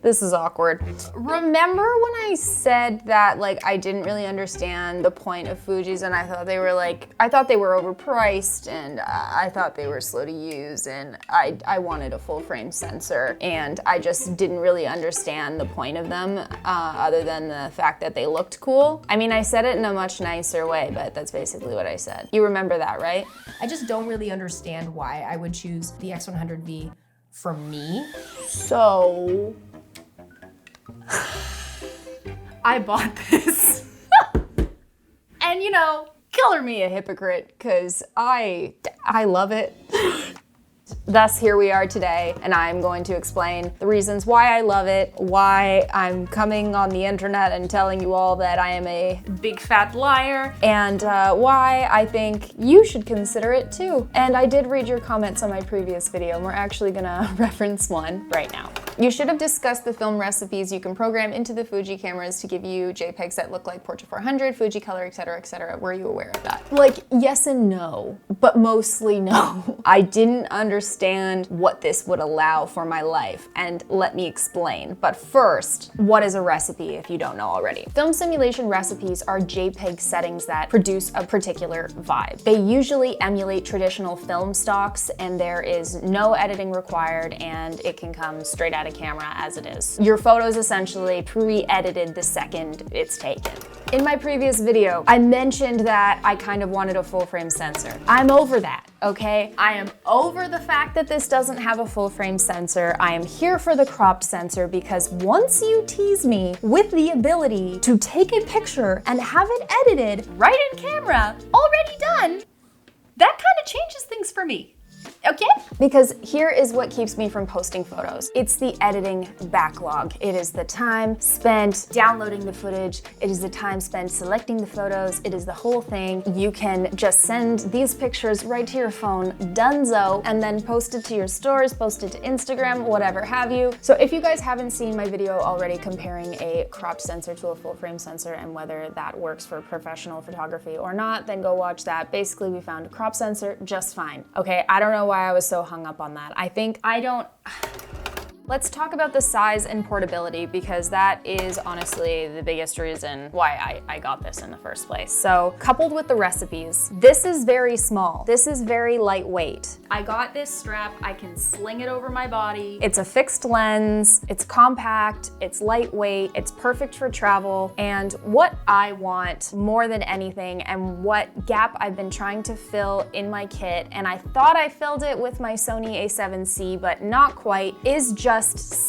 This is awkward. Remember when I said that like I didn't really understand the point of Fuji's and I thought they were overpriced and I thought they were slow to use and I wanted a full frame sensor and I just didn't really understand the point of them other than the fact that they looked cool. I mean, I said it in a much nicer way, but that's basically what I said. You remember that, right? I just don't really understand why I would choose the X100V for me. So I bought this. And you know, color me a hypocrite, cause I love it. Thus, here we are today, and I'm going to explain the reasons why I love it, why I'm coming on the internet and telling you all that I am a big fat liar, and why I think you should consider it too. And I did read your comments on my previous video, and we're actually gonna reference one right now. You should have discussed the film recipes you can program into the Fuji cameras to give you JPEGs that look like Portra 400, Fuji Color, etc., etc. Were you aware of that? Like, yes and no, but mostly no. I didn't understand what this would allow for my life, and let me explain. But first, what is a recipe if you don't know already? Film simulation recipes are JPEG settings that produce a particular vibe. They usually emulate traditional film stocks, and there is no editing required, and it can come straight out of camera as it is. Your photos essentially pre-edited the second it's taken. In my previous video, I mentioned that I kind of wanted a full frame sensor. I'm over that, okay? I am over the fact that this doesn't have a full frame sensor. I am here for the cropped sensor because once you tease me with the ability to take a picture and have it edited right in camera, already done, that kind of changes things for me. Okay? Because here is what keeps me from posting photos. It's the editing backlog. It is the time spent downloading the footage. It is the time spent selecting the photos. It is the whole thing. You can just send these pictures right to your phone, donezo, and then post it to your stores, post it to Instagram, whatever have you. So if you guys haven't seen my video already comparing a cropped sensor to a full frame sensor and whether that works for professional photography or not, then go watch that. Basically, we found a crop sensor just fine. Okay, I don't know why I was so hung up on that. Let's talk about the size and portability because that is honestly the biggest reason why I got this in the first place. So coupled with the recipes, this is very small. This is very lightweight. I got this strap, I can sling it over my body. It's a fixed lens, it's compact, it's lightweight, it's perfect for travel. And what I want more than anything and what gap I've been trying to fill in my kit, and I thought I filled it with my Sony a7C, but not quite, is just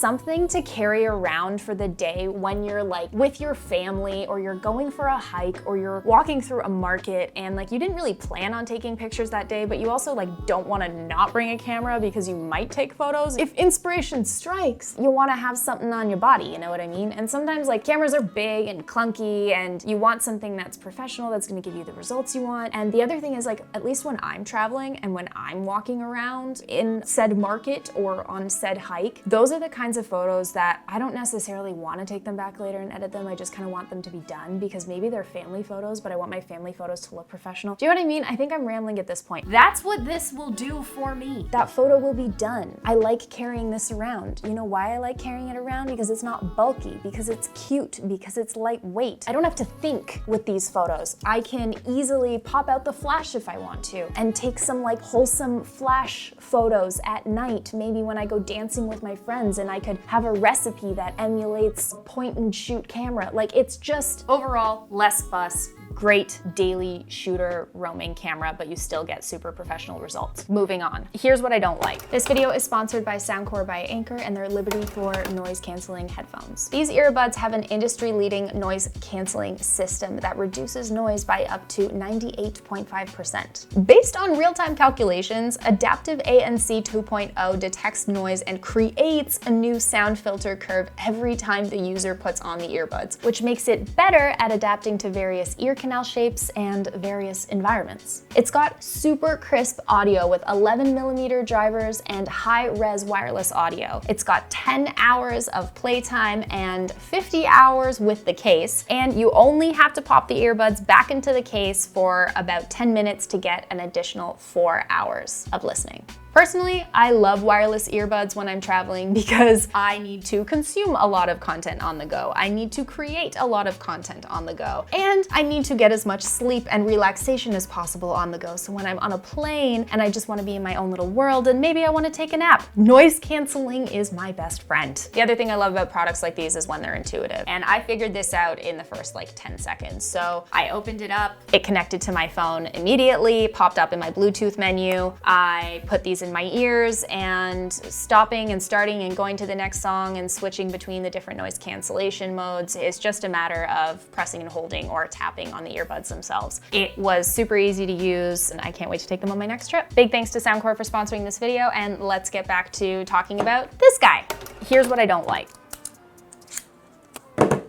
something to carry around for the day when you're like with your family or you're going for a hike or you're walking through a market and like you didn't really plan on taking pictures that day, but you also like don't want to not bring a camera because you might take photos. If inspiration strikes, you want to have something on your body, you know what I mean? And sometimes like cameras are big and clunky and you want something that's professional, that's going to give you the results you want. And the other thing is like, at least when I'm traveling and when I'm walking around in said market or on said hike, those are the kinds of photos that I don't necessarily want to take them back later and edit them. I just kind of want them to be done because maybe they're family photos, but I want my family photos to look professional. Do you know what I mean? I think I'm rambling at this point. That's what this will do for me. That photo will be done. I like carrying this around. You know why I like carrying it around? Because it's not bulky, because it's cute, because it's lightweight. I don't have to think with these photos. I can easily pop out the flash if I want to and take some like wholesome flash photos at night, maybe when I go dancing with my friends, and I could have a recipe that emulates point and shoot camera. Like, it's just overall less fuss, great daily shooter roaming camera, but you still get super professional results. Moving on. Here's what I don't like. This video is sponsored by Soundcore by Anchor and their Liberty 4 noise canceling headphones. These earbuds have an industry-leading noise canceling system that reduces noise by up to 98.5%. Based on real-time calculations, Adaptive ANC 2.0 detects noise and creates a new sound filter curve every time the user puts on the earbuds, which makes it better at adapting to various ear canal shapes and various environments. It's got super crisp audio with 11mm drivers and high-res wireless audio. It's got 10 hours of playtime and 50 hours with the case, and you only have to pop the earbuds back into the case for about 10 minutes to get an additional 4 hours of listening. Personally, I love wireless earbuds when I'm traveling because I need to consume a lot of content on the go. I need to create a lot of content on the go. And I need to get as much sleep and relaxation as possible on the go. So when I'm on a plane and I just want to be in my own little world and maybe I want to take a nap, noise canceling is my best friend. The other thing I love about products like these is when they're intuitive. And I figured this out in the first like 10 seconds. So I opened it up, it connected to my phone immediately, popped up in my Bluetooth menu. I put these in my ears, and stopping and starting and going to the next song and switching between the different noise cancellation modes is just a matter of pressing and holding or tapping on the earbuds themselves. It was super easy to use, and I can't wait to take them on my next trip. Big thanks to Soundcore for sponsoring this video, and let's get back to talking about this guy. Here's what I don't like.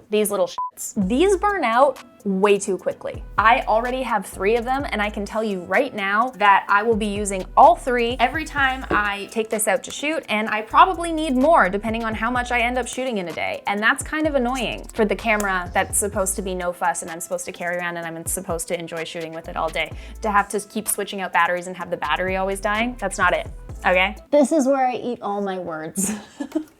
These little shits. These burn out way too quickly. I already have 3 of them, and I can tell you right now that I will be using all 3 every time I take this out to shoot, and I probably need more depending on how much I end up shooting in a day. And that's kind of annoying for the camera that's supposed to be no fuss and I'm supposed to carry around and I'm supposed to enjoy shooting with it all day. To have to keep switching out batteries and have the battery always dying, that's not it. Okay? This is where I eat all my words.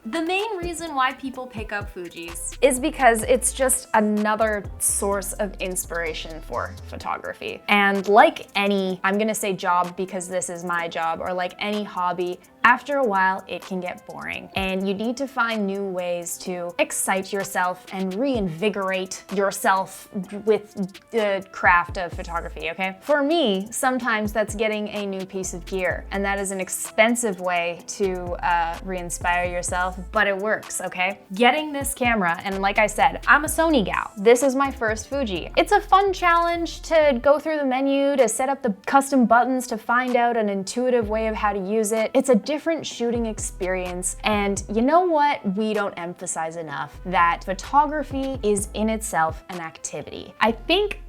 The main reason why people pick up Fujis is because it's just another source of inspiration for photography. And like any, I'm gonna say job because this is my job, or like any hobby, after a while, it can get boring, and you need to find new ways to excite yourself and reinvigorate yourself with the craft of photography, okay? For me, sometimes that's getting a new piece of gear, and that is an expensive way to re-inspire yourself, but it works, okay? Getting this camera, and like I said, I'm a Sony gal. This is my first Fuji. It's a fun challenge to go through the menu, to set up the custom buttons, to find out an intuitive way of how to use it. It's a different shooting experience, and you know what we don't emphasize enough? That photography is in itself an activity. I think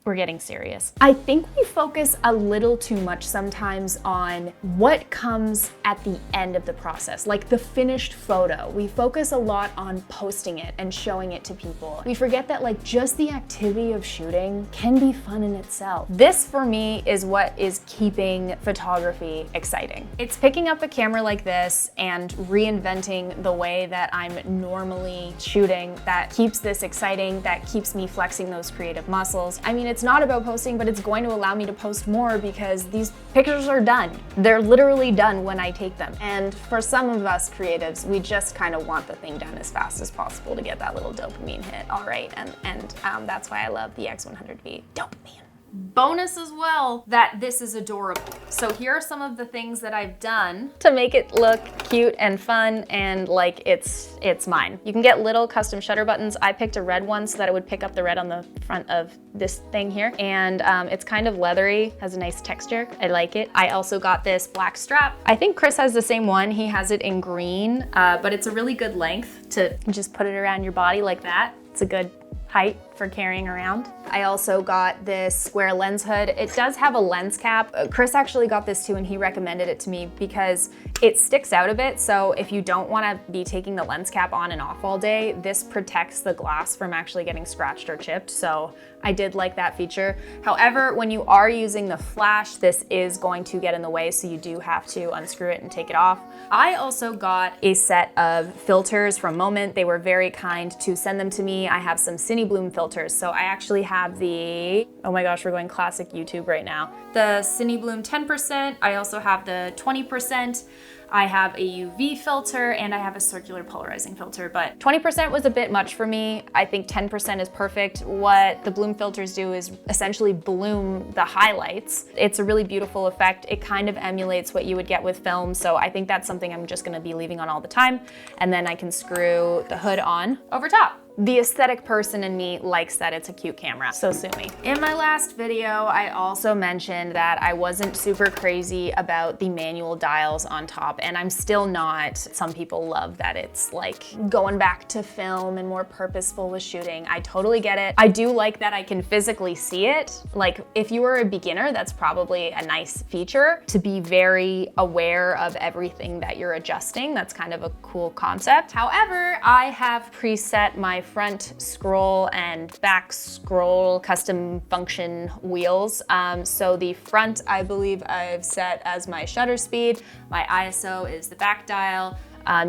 we're getting serious. I think we focus a little too much sometimes on what comes at the end of the process, like the finished photo. We focus a lot on posting it and showing it to people. We forget that like just the activity of shooting can be fun in itself. This for me is what is keeping photography exciting. It's picking up a camera like this and reinventing the way that I'm normally shooting that keeps this exciting, that keeps me flexing those creative muscles. I mean, it's not about posting, but it's going to allow me to post more because these pictures are done. They're literally done when I take them. And for some of us creatives, we just kind of want the thing done as fast as possible to get that little dopamine hit. All right, and that's why I love the X100V. Dopamine. Bonus as well that this is adorable. So here are some of the things that I've done to make it look cute and fun and like it's mine. You can get little custom shutter buttons. I picked a red one so that it would pick up the red on the front of this thing here. And it's kind of leathery, has a nice texture. I like it. I also got this black strap. I think Chris has the same one. He has it in green, but it's a really good length to just put it around your body like that. It's a good height for carrying around. I also got this square lens hood. It does have a lens cap. Chris actually got this too, and he recommended it to me because it sticks out a bit. So if you don't want to be taking the lens cap on and off all day, this protects the glass from actually getting scratched or chipped. So I did like that feature. However, when you are using the flash, this is going to get in the way, so you do have to unscrew it and take it off. I also got a set of filters from Moment. They were very kind to send them to me. I have some Cine Bloom filters. So I actually have the, oh my gosh, we're going classic YouTube right now. The Cine Bloom 10%. I also have the 20%. I have a UV filter and I have a circular polarizing filter, but 20% was a bit much for me. I think 10% is perfect. What the bloom filters do is essentially bloom the highlights. It's a really beautiful effect. It kind of emulates what you would get with film, so I think that's something I'm just gonna be leaving on all the time, and then I can screw the hood on over top. The aesthetic person in me likes that it's a cute camera, so sue me. In my last video, I also mentioned that I wasn't super crazy about the manual dials on top, and I'm still not. Some people love that it's like going back to film and more purposeful with shooting. I totally get it. I do like that I can physically see it. Like if you were a beginner, that's probably a nice feature to be very aware of everything that you're adjusting. That's kind of a cool concept. However, I have preset my front scroll and back scroll custom function wheels. So the front, I believe I've set as my shutter speed. My ISO is the back dial.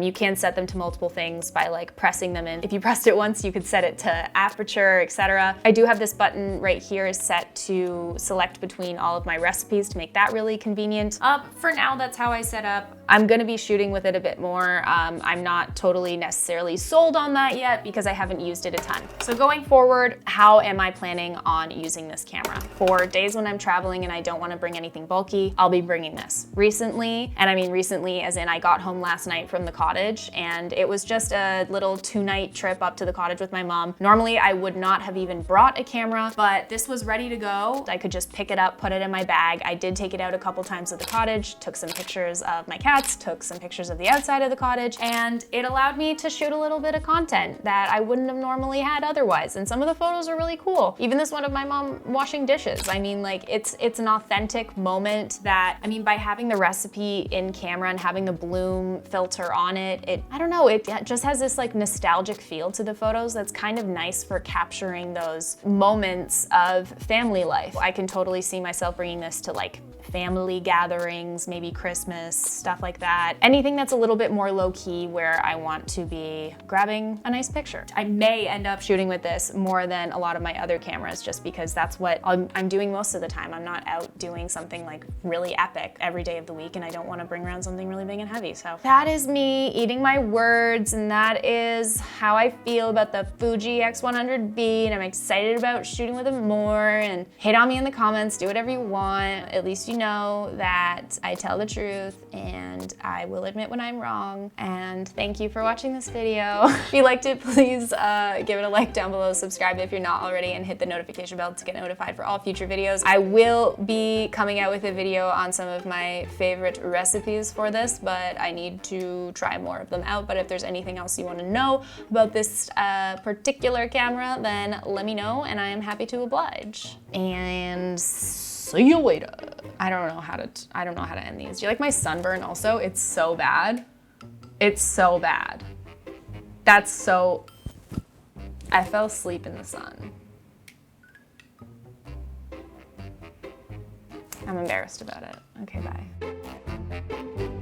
You can set them to multiple things by like pressing them in. If you pressed it once, you could set it to aperture, etc. I do have this button right here set to select between all of my recipes to make that really convenient. For now, that's how I set up. I'm gonna be shooting with it a bit more. I'm not totally necessarily sold on that yet because I haven't used it a ton. So going forward, how am I planning on using this camera? For days when I'm traveling and I don't wanna bring anything bulky, I'll be bringing this. Recently, and I mean recently as in I got home last night from the cottage and it was just a little 2-night trip up to the cottage with my mom. Normally I would not have even brought a camera, but this was ready to go. I could just pick it up, put it in my bag. I did take it out a couple times at the cottage, took some pictures of my cats, took some pictures of the outside of the cottage, and it allowed me to shoot a little bit of content that I wouldn't have normally had otherwise. And some of the photos are really cool. Even this one of my mom washing dishes. I mean, like it's an authentic moment that, I mean, by having the recipe in camera and having the bloom filter on it, I don't know, it just has this like nostalgic feel to the photos that's kind of nice for capturing those moments of family life. I can totally see myself bringing this to like family gatherings, maybe Christmas, stuff like that. Anything that's a little bit more low-key where I want to be grabbing a nice picture. I may end up shooting with this more than a lot of my other cameras just because that's what I'm doing most of the time. I'm not out doing something like really epic every day of the week and I don't want to bring around something really big and heavy. So that is me eating my words and that is how I feel about the Fuji X100V and I'm excited about shooting with it more and hate on me in the comments, do whatever you want. At least you know that I tell the truth and I will admit when I'm wrong. And thank you for watching this video. If you liked it, please give it a like down below, subscribe if you're not already, and hit the notification bell to get notified for all future videos. I will be coming out with a video on some of my favorite recipes for this, but I need to try more of them out. But if there's anything else you want to know about this particular camera, then let me know and I am happy to oblige. And see you later. I don't know how to end these. Do you like my sunburn also? It's so bad. It's so bad. That's so, I fell asleep in the sun. I'm embarrassed about it. Okay, bye.